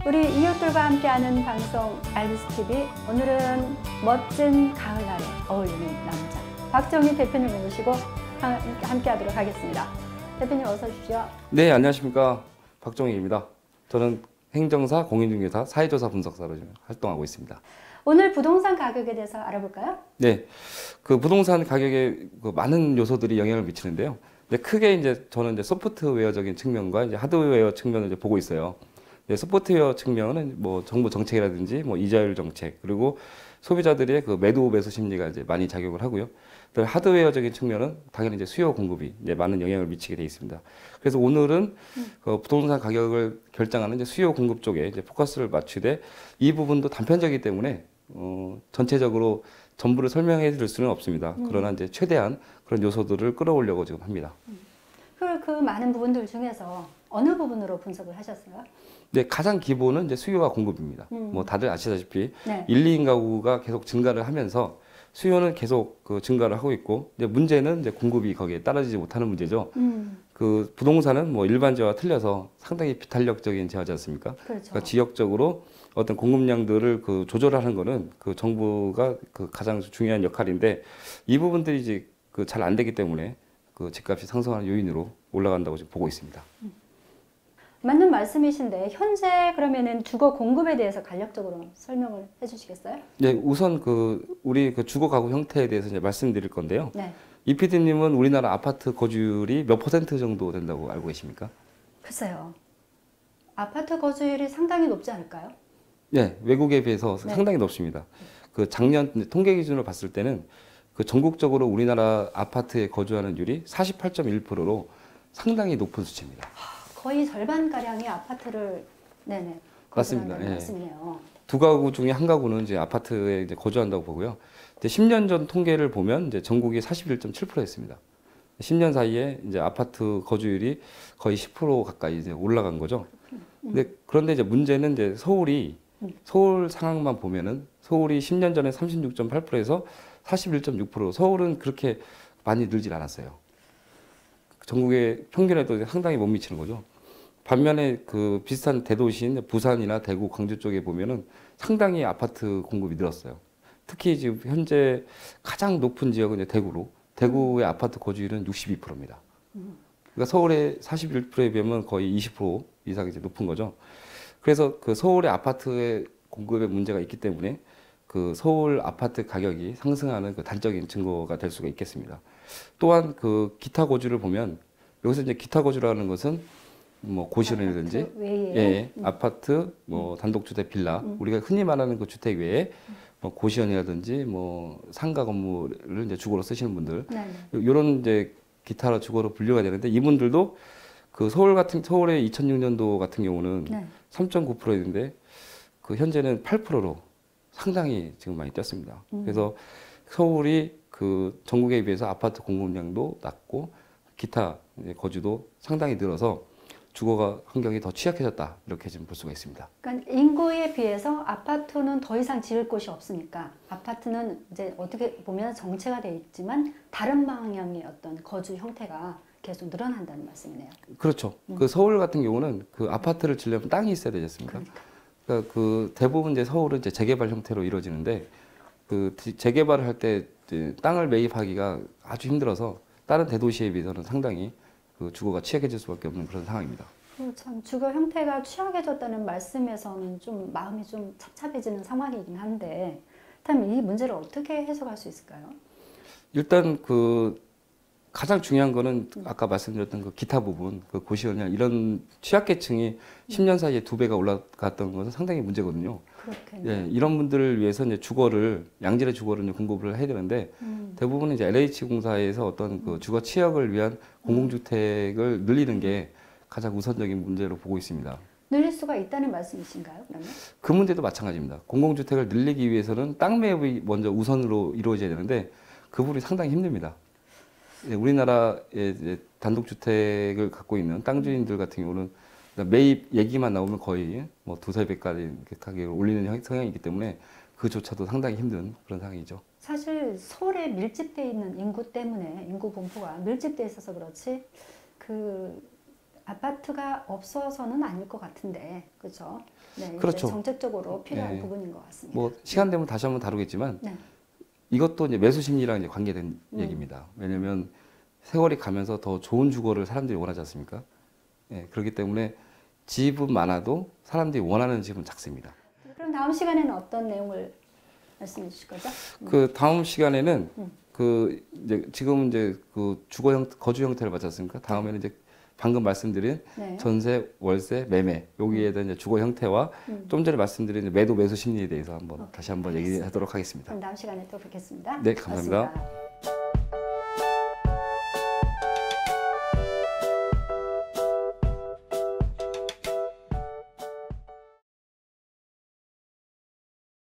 우리 이웃들과 함께하는 방송 알비스 TV. 오늘은 멋진 가을날에 어울리는 남자 박정희 대표님을 모시고 함께하도록 하겠습니다. 대표님 어서 오십시오. 네, 안녕하십니까. 박정희입니다. 저는 행정사, 공인중개사, 사회조사 분석사로 활동하고 있습니다. 오늘 부동산 가격에 대해서 알아볼까요? 네, 그 부동산 가격에 많은 요소들이 영향을 미치는데요. 근데 크게 저는 소프트웨어적인 측면과 하드웨어 측면을 보고 있어요. 소프트웨어 측면은 뭐 정부 정책이라든지 뭐 이자율 정책, 그리고 소비자들의 그 매도 매수 심리가 많이 작용을 하고요. 또 하드웨어적인 측면은 당연히 수요 공급이 많은 영향을 미치게 돼 있습니다. 그래서 오늘은 그 부동산 가격을 결정하는 수요 공급 쪽에 포커스를 맞추되, 이 부분도 단편적이기 때문에 전체적으로 전부를 설명해 드릴 수는 없습니다. 그러나 최대한 그런 요소들을 끌어오려고 지금 합니다. 그 많은 부분들 중에서 어느 부분으로 분석을 하셨어요? 네, 가장 기본은 수요와 공급입니다. 뭐 다들 아시다시피 네. 1, 2인 가구가 계속 증가를 하면서 수요는 계속 증가를 하고 있고, 문제는 공급이 거기에 따라지지 못하는 문제죠. 그 부동산은 뭐 일반재와 틀려서 상당히 비탄력적인 재화지 않습니까? 그렇죠. 그러니까 지역적으로 어떤 공급량들을 조절하는 거는 그 정부가 가장 중요한 역할인데, 이 부분들이 잘 안 되기 때문에 그 집값이 상승하는 요인으로 올라간다고 지금 보고 있습니다. 맞는 말씀이신데, 현재 그러면은 주거 공급에 대해서 간략적으로 설명을 해주시겠어요? 네, 우선 우리 주거 가구 형태에 대해서 말씀드릴 건데요. 네. 이 PD님은 우리나라 아파트 거주율이 몇 퍼센트 정도 된다고 알고 계십니까? 글쎄요. 아파트 거주율이 상당히 높지 않을까요? 네, 외국에 비해서 네. 상당히 높습니다. 그 작년 통계 기준으로 봤을 때는 전국적으로 우리나라 아파트에 거주하는 율이 48.1%로 상당히 높은 수치입니다. 거의 절반가량이 아파트를 맞습니다. 거주한다는 말씀이네요. 두 가구 중에 한 가구는 아파트에 거주한다고 보고요. 10년 전 통계를 보면 전국이 41.7%였습니다. 10년 사이에 아파트 거주율이 거의 10% 가까이 올라간 거죠. 그런데 문제는 서울 상황만 보면은 서울이 10년 전에 36.8%에서 41.6%, 서울은 그렇게 많이 늘질 않았어요. 전국의 평균에도 상당히 못 미치는 거죠. 반면에 비슷한 대도시인 부산이나 대구, 광주 쪽에 보면은 상당히 아파트 공급이 늘었어요. 특히 지금 현재 가장 높은 지역은 대구의 아파트 거주율은 62%입니다. 그러니까 서울의 41%에 비하면 거의 20% 이상 높은 거죠. 그래서 서울의 아파트의 공급에 문제가 있기 때문에 서울 아파트 가격이 상승하는 단적인 증거가 될 수가 있겠습니다. 또한 기타 거주를 보면, 여기서 기타 거주라는 것은 뭐 고시원이라든지 아파트, 뭐 단독주택, 빌라, 우리가 흔히 말하는 그 주택 외에 뭐 고시원이라든지 뭐 상가 건물을 주거로 쓰시는 분들, 이런 기타 주거로 분류가 되는데, 이분들도 서울의 2006년도 같은 경우는 3.9%였는데 현재는 8%로 상당히 지금 많이 뛰었습니다. 그래서 서울이 전국에 비해서 아파트 공급량도 낮고 기타 거주도 상당히 늘어서 주거가 환경이 더 취약해졌다, 이렇게 지금 볼 수가 있습니다. 그러니까 인구에 비해서 아파트는 더 이상 지을 곳이 없으니까, 아파트는 어떻게 보면 정체가 돼 있지만 다른 방향의 어떤 거주 형태가 계속 늘어난다는 말씀이네요. 그렇죠. 서울 같은 경우는 아파트를 지으려면 땅이 있어야 되지 않습니까? 그러니까 대부분 서울은 재개발 형태로 이루어지는데, 재개발을 할 때 땅을 매입하기가 아주 힘들어서 다른 대도시에 비해서는 상당히 주거가 취약해질 수밖에 없는 그런 상황입니다. 참 주거 형태가 취약해졌다는 말씀에서는 좀 마음이 좀 착잡해지는 상황이긴 한데, 그렇다면 이 문제를 어떻게 해석할 수 있을까요? 일단 가장 중요한 거는 아까 말씀드렸던 기타 부분, 고시원이나 이런 취약계층이 10년 사이에 2배가 올라갔던 것은 상당히 문제거든요. 그렇겠네요. 이런 분들을 위해서 양질의 주거를 공급을 해야 되는데, 대부분 LH공사에서 어떤 주거 취약을 위한 공공주택을 늘리는 게 가장 우선적인 문제로 보고 있습니다. 늘릴 수가 있다는 말씀이신가요, 그러면? 그 문제도 마찬가지입니다. 공공주택을 늘리기 위해서는 땅 매입이 먼저 우선으로 이루어져야 되는데, 그 부분이 상당히 힘듭니다. 우리나라의 단독주택을 갖고 있는 땅 주인들 같은 경우는 매입 얘기만 나오면 거의 뭐 2~3배까지 가격을 올리는 성향이기 때문에 그조차도 상당히 힘든 그런 상황이죠. 사실 서울에 밀집되어 있는 인구 때문에, 인구 분포가 밀집되어 있어서 그렇지, 아파트가 없어서는 아닐 것 같은데, 그렇죠? 네, 그렇죠. 이제 정책적으로 필요한 네. 부분인 것 같습니다. 뭐 시간 되면 다시 한번 다루겠지만 네. 이것도 이제 매수 심리랑 이제 관계된 얘기입니다. 왜냐하면 세월이 가면서 더 좋은 주거를 사람들이 원하지 않습니까? 예, 그렇기 때문에 집은 많아도 사람들이 원하는 집은 작습니다. 그럼 다음 시간에는 어떤 내용을 말씀해 주실 거죠? 그 다음 시간에는 그 이제 지금 이제 그 주거 거주 형태를 받지 않습니까? 다음에는 이제 방금 말씀드린 네. 전세, 월세, 매매 여기에 대한 이제 주거 형태와 좀 전에 말씀드린 이제 매도 매수 심리에 대해서 한번 다시 한번 얘기하도록 하겠습니다. 그럼 다음 시간에 또 뵙겠습니다. 네, 감사합니다. 고맙습니다.